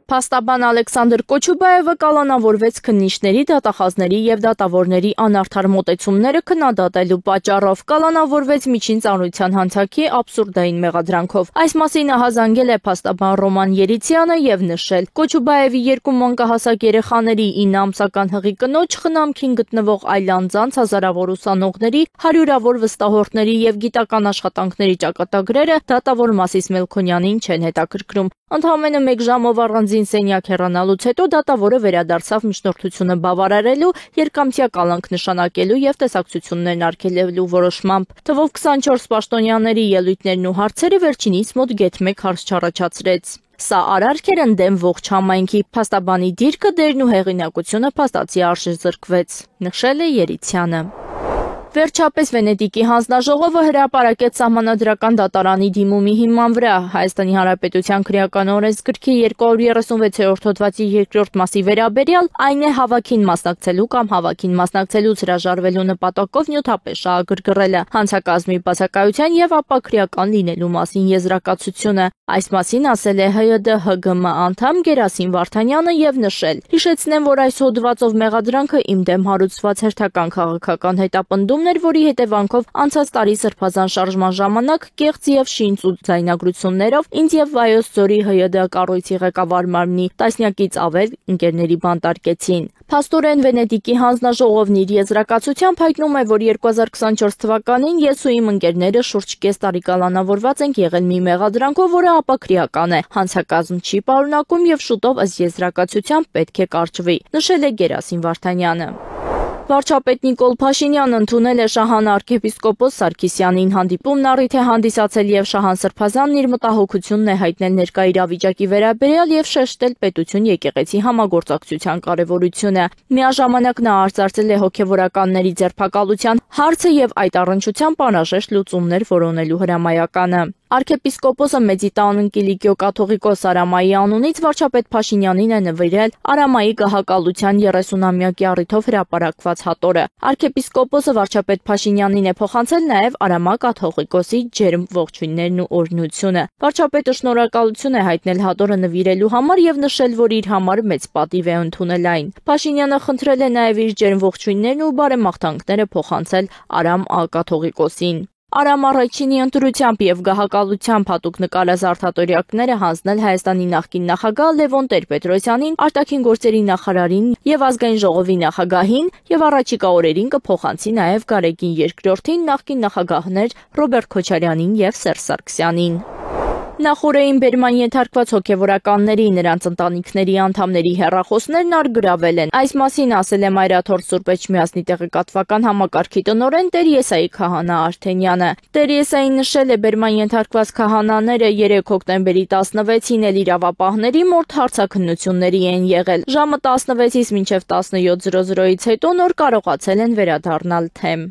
Փաստաբան Ալեքսանդր Կոչուբաևը կալանավորվեց քննիչների, դատախազների և դատավորների անարդար մոտեցումները քննադատելու պատճառով, կալանավորվեց միջին ծանրության հանցանքի աբսուրդային մեղադրանքով։ Այս մասին ահազանգել է փաստաբան Ռոման Երիցյանը և նշել. Կոչուբաևի երկու մանկահասակ երեխաների 9 ամսական հղի կնոջ, խնամքին գտնվող այլ անձանց, հազարավոր ուսանողների, հարյուրավոր վստահորդների և գիտական աշխատանքների ճակատագրերը դատավոր Մասիս Մելքոնյանին չեն հետաքրքրում։ Ընդամենը 1 ժամով առանձին սենյակ հեռանալուց հետո դատավորը վերադարձավ միջնորդությունը բավարարելու, երկամսյա կալանք նշանակելու և տեսակցություններն արգելելու որոշմամբ։ Թվով 24 պաշտոնյաների ելույթներն ու հարցերը վերջինիս մոտ գեթ 1 հարց չառաջացրեց։ Սա արարք էր ընդդեմ ողջ համայնքի, փաստաբանի դիրքը, դերն ու հեղինակությունը փաստացի արժեզրկվեց, նշել է Երիցյանը։ Վերջապես Վենետիկի հանձնաժողովը հրապարակեց Սահմանադրական դատարանի դիմումի հիման վրա Հայաստանի Հանրապետության քրեական օրենսգրքի 236-րդ հոդվածի 2-րդ մասի վերաբերյալ, այն է հավաքին մասնակցելու կամ հավաքին մասնակցելուց հրաժարվելու նպատակով նյութապես շահագրգռելը, հանցակազմի բացակայության և ապա քրեական լինելու մասին եզրակացությունը։ Այս մասին ասել է ՀՅԴ ՀԳՄ անդամ Գերասիմ Վարդանյանը և նշել. Հիշեցնեմ, որ այս հոդվածով մեղադրանքը իմ դեմ հարուցված հերթական քաղաքական հետապնդումն էր, որի հետևանքով անցած տարի Սրբազան շարժման ժամանակ կեղծ և շինծ ու ձայնագրություններով ինձ և Վայոց ձորի ՀՅԴ կառույցի ղեկավար մարմնի տասնյակից ավել ընկերների բանտարկեցին։ Փաստորեն Վենետիկի հանձնաժողովն իր եզրակացությամբ հայտնում է, որ 2024 թվականին ես ու իմ ընկերները շուրջ կես տարի կալանավորված ենք եղել մի մեղադրանքով, որը ապաքրեական է, հանցակազմ չի պարունակում և շուտով ըստ եզրակացության պետք է կարճվի, նշել է Գերասիմ Վարդանյանը։ Վարչապետ Նիկոլ Փաշինյանն ընդունել է շահան arczepiskopos Սարգիսյանին, հանդիպումն առիթ է հանդիսացել և Շահան Սրբազանն իր մտահոգությունն է հայտնել ներկա իրավիճակի վերաբերյալ և շեշտել պետություն եկեղեցի համագործակցության կարևորությունը։ Միաժամանակ նա արծարծել է հոգևորականների ձերբակալության հարցը և այդ առնչությամբ անհրաժեշտ լուծումներ որոնելու հրամայականը։ Arczepiskopos-ը Մեծիտան Կիլիկիո կաթողիկոս Արամայի անունից վարչապետ Փաշինյանին է նվիրել Արամայի գահակալության 30-ամյակի առիթով հրապարակված հատորը։ Arczepiskopos-ը վարչապետ Փաշինյանին է փոխանցել նաև Արամա կաթողիկոսի ջերմ ողջույններն ու օրհնությունը։ Վարչապետը շնորհակալություն է հայտնել հատորը նվիրելու համար և նշել, որ իր համար մեծ պատիվ է ընդունել այն։ Փաշինյանը խնդրել է նաև իր ջերմ ողջույններն ու բարեմաղթանքները փոխանցել Արամ կաթողիկոսին։ Արամ Առայչինի ընտրությամբ և գահակալությամբ հատուկ նկարած արդատորյակները հանձնել Հայաստանի նախկին նախագահ Լևոն Տեր-Պետրոսյանին, արտաքին գործերի նախարարին և ազգային ժողովի նախագահին և առաջիկա օրերին կփոխանցի նաև Գարեգին II-ին, նախկին նախագահներ Ռոբերտ Քոչարյանին և Սերժ Սարգսյանին։ Նախօրեին բերման ենթարկված հոգևորականների, նրանց ընտանիքների անդամների հեռախոսներն առգրավել են։ Այս մասին ասել է Մայրաթորթ Սուրբ Էջմիածնի տեղեկատվական համակարգի տնօրեն Տեր Եսայի քահանա Արթենյանը։ Տեր Եսային նշել է, բերման ենթարկված քահանաները 3 հոկտեմբերի 16-ին էլ իրավապահների մոտ հարցաքննությունների են եղել։ Ժամը 16-ից մինչև 17:00-ից հետո նոր կարողացել են վերադառնալ թեմ։